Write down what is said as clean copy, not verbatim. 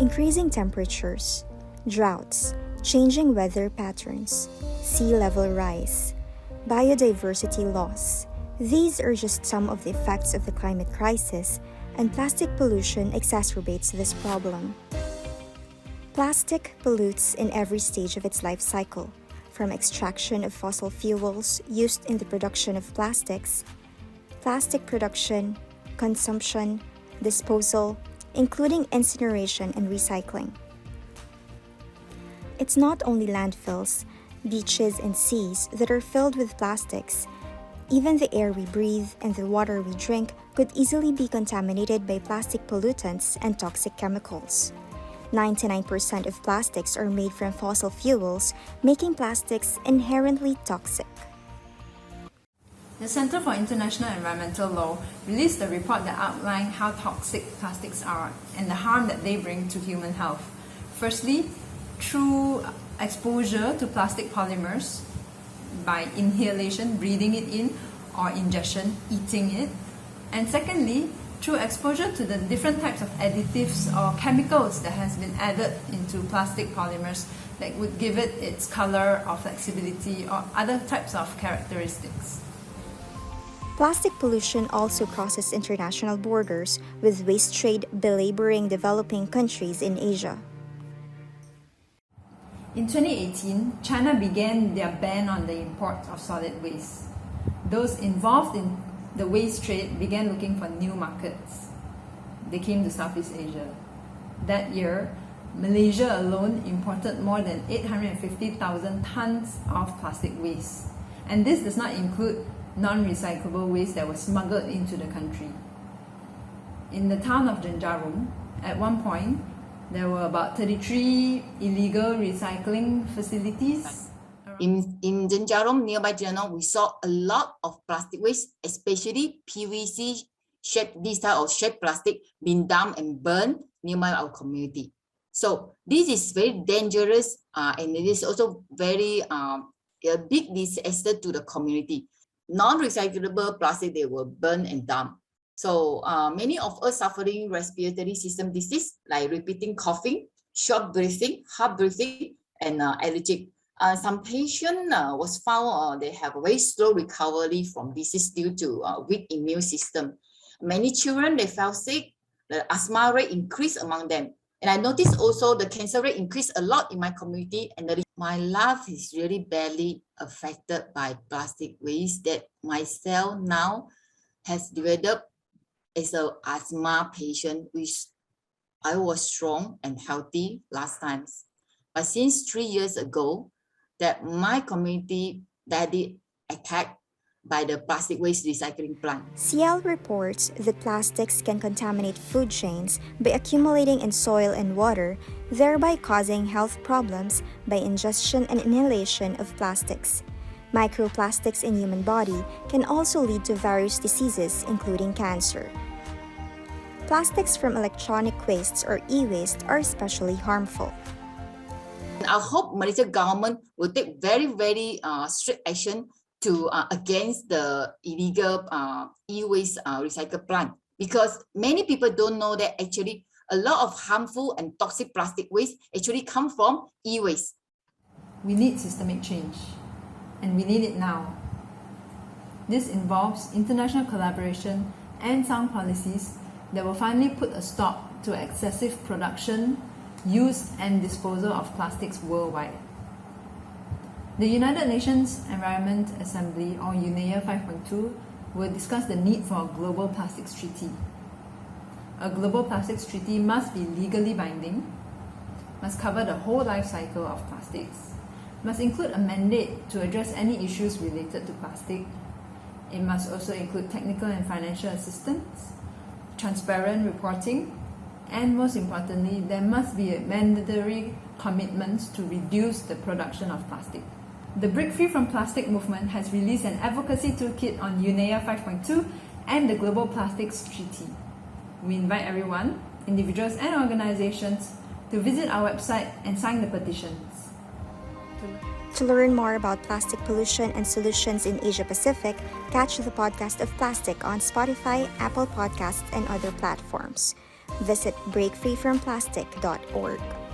Increasing temperatures, droughts, changing weather patterns, sea level rise, biodiversity loss. These are just some of the effects of the climate crisis, and plastic pollution exacerbates this problem. Plastic pollutes in every stage of its life cycle, from extraction of fossil fuels used in the production of plastics, plastic production, consumption, disposal, including incineration and recycling. It's not only landfills, beaches, and seas that are filled with plastics. Even the air we breathe and the water we drink could easily be contaminated by plastic pollutants and toxic chemicals. 99% of plastics are made from fossil fuels, making plastics inherently toxic. The Center for International Environmental Law released a report that outlined how toxic plastics are and the harm that they bring to human health. Firstly, through exposure to plastic polymers by inhalation, breathing it in, or ingestion, eating it. And secondly, through exposure to the different types of additives or chemicals that has been added into plastic polymers that would give it its color or flexibility or other types of characteristics. Plastic pollution also crosses international borders, with waste trade belaboring developing countries in Asia. In 2018, China began their ban on the import of solid waste. Those involved in the waste trade began looking for new markets. They came to Southeast Asia. That year, Malaysia alone imported more than 850,000 tons of plastic waste. And this does not include non-recyclable waste that was smuggled into the country. In the town of Jenjarum, at one point, there were about 33 illegal recycling facilities. In Jenjarum, nearby Jenong, we saw a lot of plastic waste, especially PVC shaped, this type of shaped plastic being dumped and burned nearby our community. So this is very dangerous and it is also very a big disaster to the community. Non-recyclable plastic, they were burned and dumped. So many of us suffering respiratory system disease like repeating coughing, short breathing, hard breathing, and allergic. Some patient was found they have a very slow recovery from disease due to weak immune system. Many children, they fell sick, the asthma rate increased among them. And I noticed also the cancer rate increased a lot in my community, and my life is really badly affected by plastic waste that myself now has developed as an asthma patient, which I was strong and healthy last times. But since 3 years ago, that my community badly attacked by the plastic waste recycling plant. CIEL reports that plastics can contaminate food chains by accumulating in soil and water, thereby causing health problems by ingestion and inhalation of plastics. Microplastics in human body can also lead to various diseases, including cancer. Plastics from electronic wastes or e-waste are especially harmful. I hope Malaysia government will take very strict action to against the illegal e-waste recycle plant, because many people don't know that actually a lot of harmful and toxic plastic waste actually come from e-waste. We need systemic change, and we need it now. This involves international collaboration and sound policies that will finally put a stop to excessive production, use and disposal of plastics worldwide. The United Nations Environment Assembly, or UNEA 5.2, will discuss the need for a global plastics treaty. A global plastics treaty must be legally binding, must cover the whole life cycle of plastics, must include a mandate to address any issues related to plastic. It must also include technical and financial assistance, transparent reporting, and most importantly, there must be a mandatory commitments to reduce the production of plastic. The Break Free from Plastic movement has released an advocacy toolkit on UNEA 5.2 and the Global Plastics Treaty. We invite everyone, individuals and organizations, to visit our website and sign the petitions. To learn more about plastic pollution and solutions in Asia Pacific, catch the podcast of Plastic on Spotify, Apple Podcasts, and other platforms. Visit breakfreefromplastic.org.